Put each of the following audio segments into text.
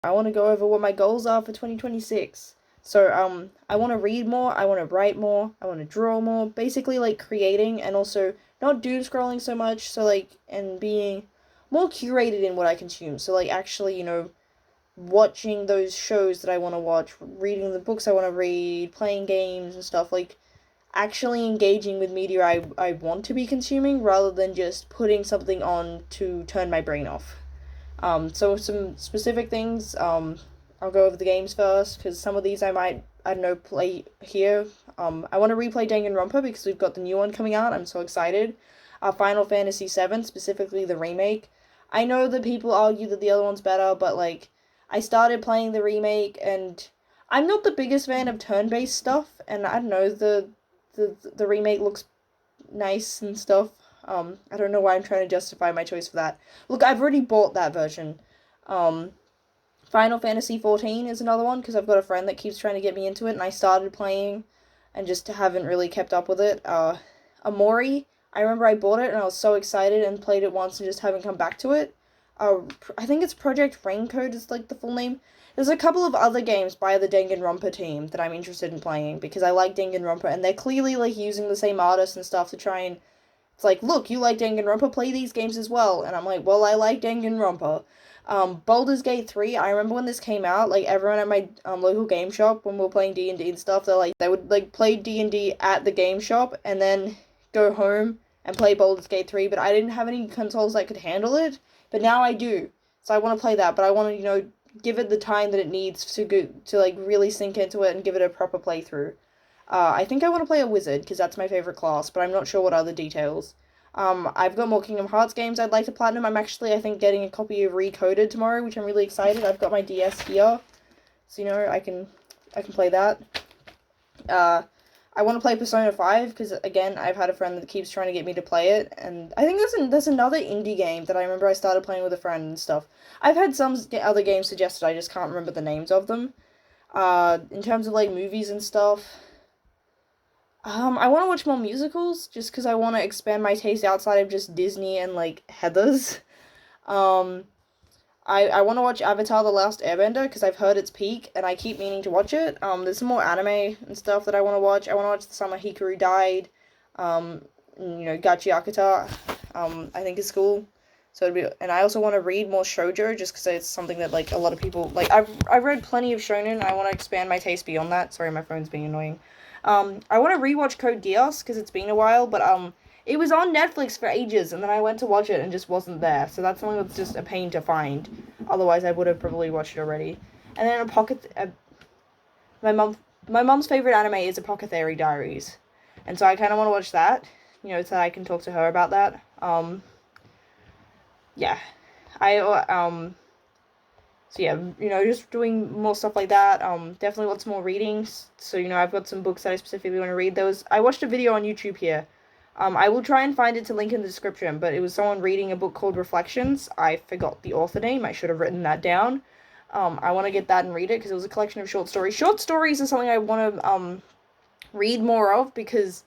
I want to go over what my goals are for 2026. So, I want to read more, I want to write more, I want to draw more, basically, like, creating, and also not doom scrolling so much, so, like, and being more curated in what I consume, so, like, actually, watching those shows that I want to watch, reading the books I want to read, playing games and stuff, like, actually engaging with media I want to be consuming, rather than just putting something on to turn my brain off. So some specific things, I'll go over the games first, because some of these I might, I don't know, play here. I want to replay Danganronpa because we've got the new one coming out. I'm so excited. Final Fantasy VII, specifically the remake. I know that people argue that the other one's better, but, like, I started playing the remake, and I'm not the biggest fan of turn-based stuff, and I don't know, the remake looks nice and stuff. I don't know why I'm trying to justify my choice for that. Look, I've already bought that version. Final Fantasy XIV is another one, because I've got a friend that keeps trying to get me into it, and I started playing, and just haven't really kept up with it. Amori, I remember I bought it, and I was so excited, and played it once, and just haven't come back to it. I think it's Project Raincoat is, like, the full name. There's a couple of other games by the Danganronpa team that I'm interested in playing, because I like Danganronpa, and they're clearly, like, using the same artists and stuff to try and, it's like, look, you like Danganronpa, play these games as well, and I'm like, well, I like Danganronpa. Baldur's Gate 3, I remember when this came out, like, everyone at my, local game shop, when we were playing D&D and stuff, they would, like, play D&D at the game shop, and then go home and play Baldur's Gate 3, but I didn't have any consoles that could handle it, but now I do, so I want to play that, but I want to, give it the time that it needs to like, really sink into it and give it a proper playthrough. I think I want to play a wizard, because that's my favorite class, but I'm not sure what other details. I've got more Kingdom Hearts games I'd like to platinum. I'm actually, I think, getting a copy of Recoded tomorrow, which I'm really excited. I've got my DS here, so, I can play that. I want to play Persona 5, because, again, I've had a friend that keeps trying to get me to play it, and I think there's another indie game that I remember I started playing with a friend and stuff. I've had some other games suggested, I just can't remember the names of them. In terms of, like, movies and stuff, I want to watch more musicals, just because I want to expand my taste outside of just Disney and, like, Heathers. I want to watch Avatar: The Last Airbender, because I've heard it's peak, and I keep meaning to watch it. There's some more anime and stuff that I want to watch. I want to watch The Summer Hikaru Died, Gachi Akata, I think is cool. So and I also want to read more shoujo, just because it's something that, like, a lot of people, like, I've read plenty of shonen, and I want to expand my taste beyond that. Sorry, my phone's being annoying. I want to rewatch Code Geass, because it's been a while, but, it was on Netflix for ages, and then I went to watch it and just wasn't there, so that's something that's just a pain to find. Otherwise, I would have probably watched it already. And then my mom's favorite anime is Apothecary Diaries, and so I kind of want to watch that, so I can talk to her about that. Yeah, so yeah, just doing more stuff like that. Definitely lots more readings. So, I've got some books that I specifically want to read. I watched a video on YouTube here. I will try and find it to link in the description, but it was someone reading a book called Reflections. I forgot the author name. I should have written that down. I want to get that and read it, because it was a collection of short stories. Short stories is something I want to, read more of, because,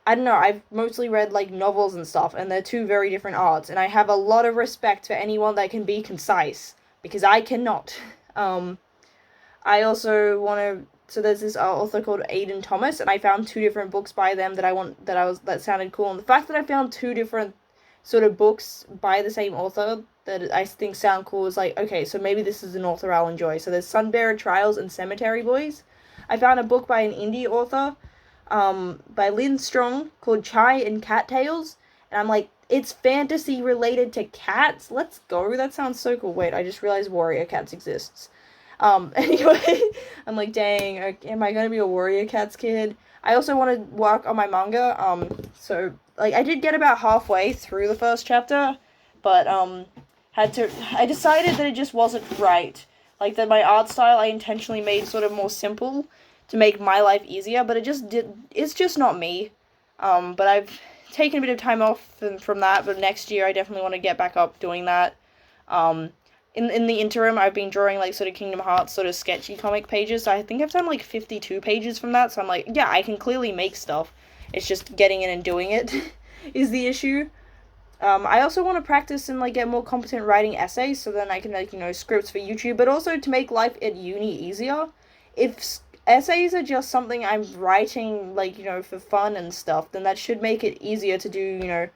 I don't know, I've mostly read, like, novels and stuff, and they're two very different arts, and I have a lot of respect for anyone that can be concise, because I cannot. I also want to, so there's this author called Aidan Thomas, and I found 2 different books by them that sounded cool, and the fact that I found 2 different sort of books by the same author that I think sound cool is like, okay, so maybe this is an author I'll enjoy. So there's Sunbearer Trials and Cemetery Boys. I found a book by an indie author, by Lynn Strong, called Chai and Cattails, and I'm like, it's fantasy related to cats? Let's go, that sounds so cool. Wait, I just realized Warrior Cats exists. Anyway, I'm like, dang, am I gonna be a Warrior Cats kid? I also want to work on my manga, so, like, I did get about halfway through the first chapter, but, I decided that it just wasn't right. Like, that my art style I intentionally made sort of more simple to make my life easier, but it's just not me. But I've taken a bit of time off from that, but next year I definitely want to get back up doing that. In the interim, I've been drawing, like, sort of Kingdom Hearts sort of sketchy comic pages, so I think I've done, like, 52 pages from that, so I'm like, yeah, I can clearly make stuff. It's just getting in and doing it is the issue. I also want to practice and like get more competent writing essays, so then I can make scripts for YouTube, but also to make life at uni easier. If essays are just something I'm writing like for fun and stuff, then that should make it easier to do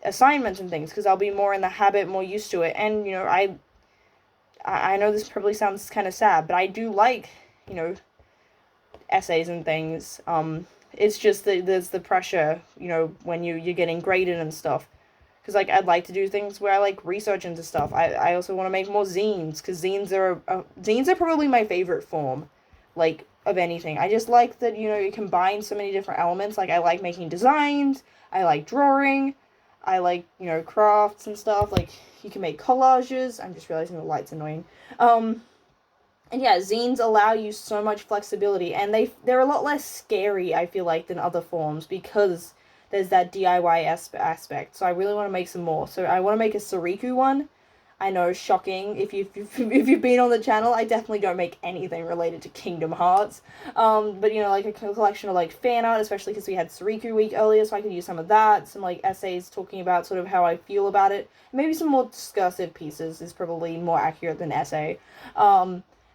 assignments and things, because I'll be more in the habit, more used to it. And I know this probably sounds kind of sad, but I do like essays and things. It's just that there's the pressure when you're getting graded and stuff. Because like I'd like to do things where I like research into stuff. I also want to make more zines, because zines are probably my favorite form, like, of anything. I just like that you combine so many different elements. Like I like making designs, I like drawing, I like crafts and stuff. Like you can make collages. I'm just realizing the light's annoying. And yeah, zines allow you so much flexibility, and they're a lot less scary, I feel like, than other forms, because there's that DIY aspect. So I really want to make some more. So I want to make a Suriku one. I know, shocking. If you've been on the channel, I definitely don't make anything related to Kingdom Hearts. But like a collection of like fan art, especially because we had Suriku week earlier, so I could use some of that. Some like essays talking about sort of how I feel about it. Maybe some more discursive pieces is probably more accurate than essay.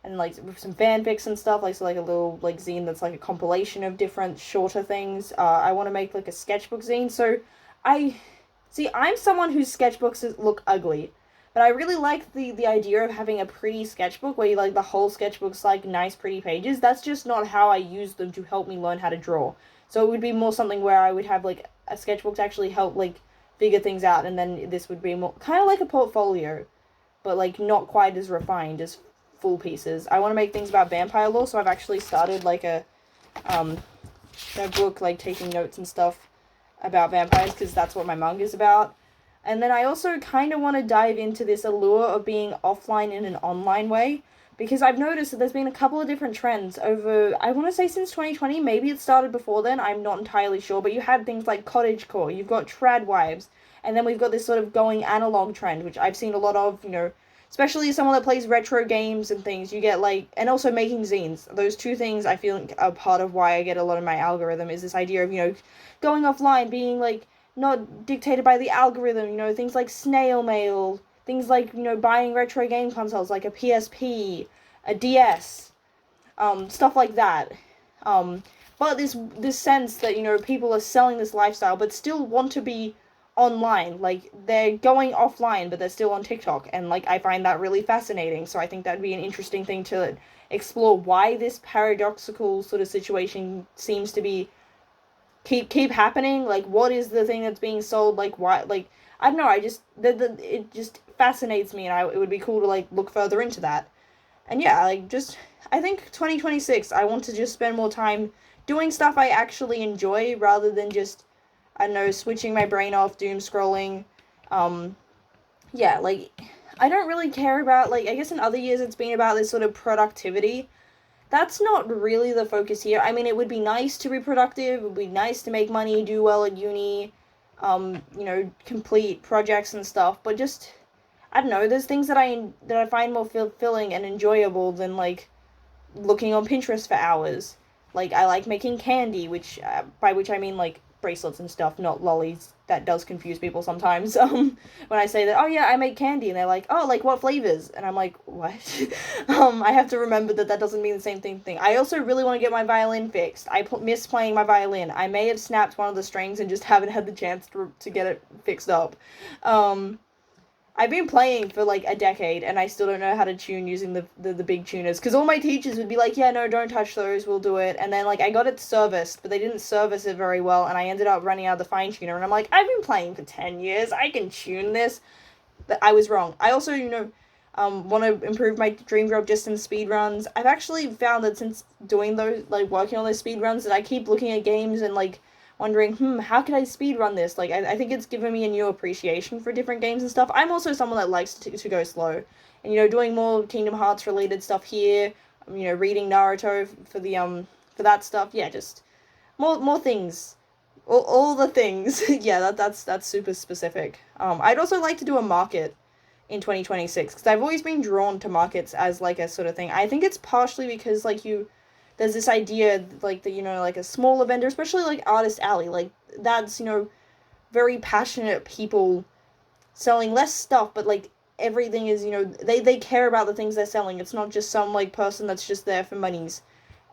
And like some fanfics and stuff, like so like a little like zine that's like a compilation of different shorter things. I want to make like a sketchbook zine. So I'm someone whose sketchbooks look ugly, but I really like the idea of having a pretty sketchbook where the whole sketchbook's like nice pretty pages. That's just not how I use them to help me learn how to draw. So it would be more something where I would have like a sketchbook to actually help like figure things out, and then this would be more kind of like a portfolio, but like not quite as refined as full pieces. I want to make things about vampire lore, so I've actually started like a book, like taking notes and stuff about vampires, because that's what my manga is about. And then I also kind of want to dive into this allure of being offline in an online way, because I've noticed that there's been a couple of different trends over, I want to say since 2020, maybe it started before then, I'm not entirely sure, but you had things like cottagecore, you've got trad wives, and then we've got this sort of going analog trend, which I've seen a lot of, especially someone that plays retro games and things. You get like, and also making zines. Those two things I feel are part of why I get a lot of my algorithm, is this idea of, going offline, being like not dictated by the algorithm, things like snail mail, things like, buying retro game consoles like a PSP, a DS, stuff like that. But this sense that, people are selling this lifestyle but still want to be online, like they're going offline but they're still on TikTok, and like I find that really fascinating. So I think that'd be an interesting thing to explore, why this paradoxical sort of situation seems to be keep happening. Like what is the thing that's being sold, like why, like I don't know, it just fascinates me, and it would be cool to like look further into that. And yeah, like just I think 2026 I want to just spend more time doing stuff I actually enjoy, rather than just, I don't know, switching my brain off, doom scrolling. Yeah, like, I don't really care about, like, I guess in other years it's been about this sort of productivity. That's not really the focus here. I mean, it would be nice to be productive, it would be nice to make money, do well at uni, complete projects and stuff, but just, I don't know, there's things that I find more fulfilling and enjoyable than, like, looking on Pinterest for hours. Like, I like making candy, which, by which I mean, like, bracelets and stuff, not lollies. That does confuse people sometimes. When I say that, oh yeah, I make candy, and they're like, oh, like what flavors? And I'm like, what? I have to remember that doesn't mean the same thing. I also really want to get my violin fixed. I miss playing my violin. I may have snapped one of the strings and just haven't had the chance to get it fixed up. I've been playing for like a decade, and I still don't know how to tune using the big tuners, because all my teachers would be like, yeah, no, don't touch those, we'll do it. And then like I got it serviced, but they didn't service it very well, and I ended up running out of the fine tuner, and I'm like, I've been playing for 10 years, I can tune this. But I was wrong. I also, want to improve my dream drop distance speedruns. I've actually found that since doing those, like working on those speedruns, that I keep looking at games and like wondering, how can I speedrun this? Like, I think it's given me a new appreciation for different games and stuff. I'm also someone that likes to go slow. And, doing more Kingdom Hearts related stuff here, reading Naruto for the, for that stuff. Yeah, just more things. All the things. Yeah, that's super specific. I'd also like to do a market in 2026, because I've always been drawn to markets as, like, a sort of thing. I think it's partially because, like, there's this idea, like, that, like, a smaller vendor, especially, like, Artist Alley, like, that's, very passionate people selling less stuff, but like everything is, they care about the things they're selling. It's not just some like person that's just there for monies.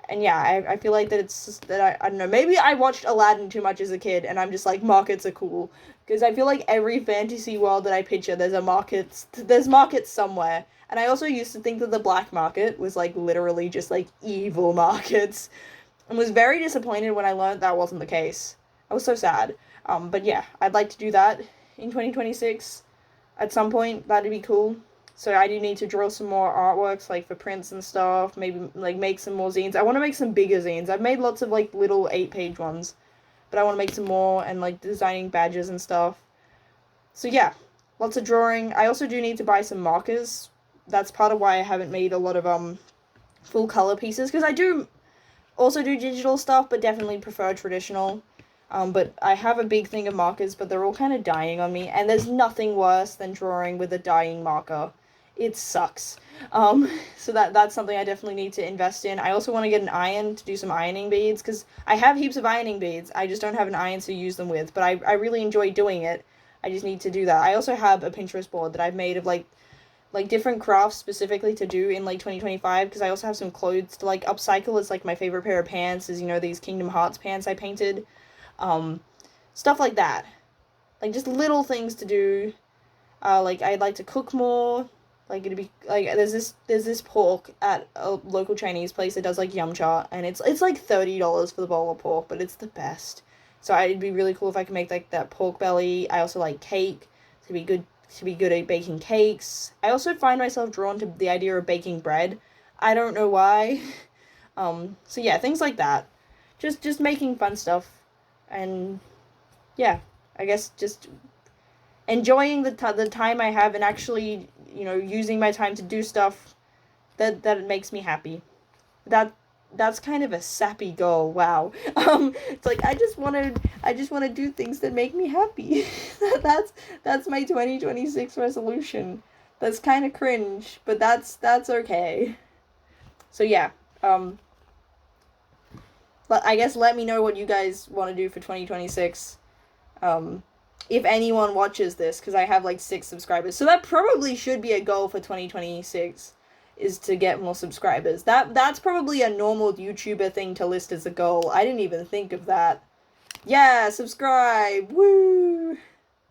And yeah, I feel like that it's just that I don't know, maybe I watched Aladdin too much as a kid and I'm just like, markets are cool. Because I feel like every fantasy world that I picture, there's markets somewhere. And I also used to think that the black market was like literally just like evil markets. And was very disappointed when I learned that wasn't the case. I was so sad. But yeah, I'd like to do that in 2026 at some point. That'd be cool. So I do need to draw some more artworks, like for prints and stuff. Maybe like make some more zines. I want to make some bigger zines. I've made lots of like little 8-page ones, but I want to make some more and like designing badges and stuff. So yeah, lots of drawing. I also do need to buy some markers. That's part of why I haven't made a lot of full color pieces, because I do also do digital stuff, but definitely prefer traditional. But I have a big thing of markers, but they're all kind of dying on me, and there's nothing worse than drawing with a dying marker. It sucks. So that's something I definitely need to invest in. I also want to get an iron to do some ironing beads, because I have heaps of ironing beads. I just don't have an iron to use them with, but I really enjoy doing it. I just need to do that. I also have a Pinterest board that I've made of like different crafts specifically to do in like 2025, because I also have some clothes to like upcycle. It's like my favorite pair of pants is, these Kingdom Hearts pants I painted. Stuff like that. Like just little things to do. Like I'd like to cook more. Like it'd be like there's this pork at a local Chinese place that does like yum cha, and it's like $30 for the bowl of pork, but it's the best. So it'd be really cool if I could make like that pork belly. I also like cake. To be good at baking cakes. I also find myself drawn to the idea of baking bread. I don't know why. So yeah, things like that. Just making fun stuff, and yeah, I guess just enjoying the time I have, and actually, using my time to do stuff that makes me happy. That's kind of a sappy goal. Wow. It's like I just want to do things that make me happy. that's my 2026 resolution. That's kind of cringe, but that's okay. So yeah. But I guess let me know what you guys want to do for 2026. If anyone watches this, because I have like 6 subscribers. So that probably should be a goal for 2026, is to get more subscribers. That's probably a normal YouTuber thing to list as a goal. I didn't even think of that. Yeah, subscribe! Woo!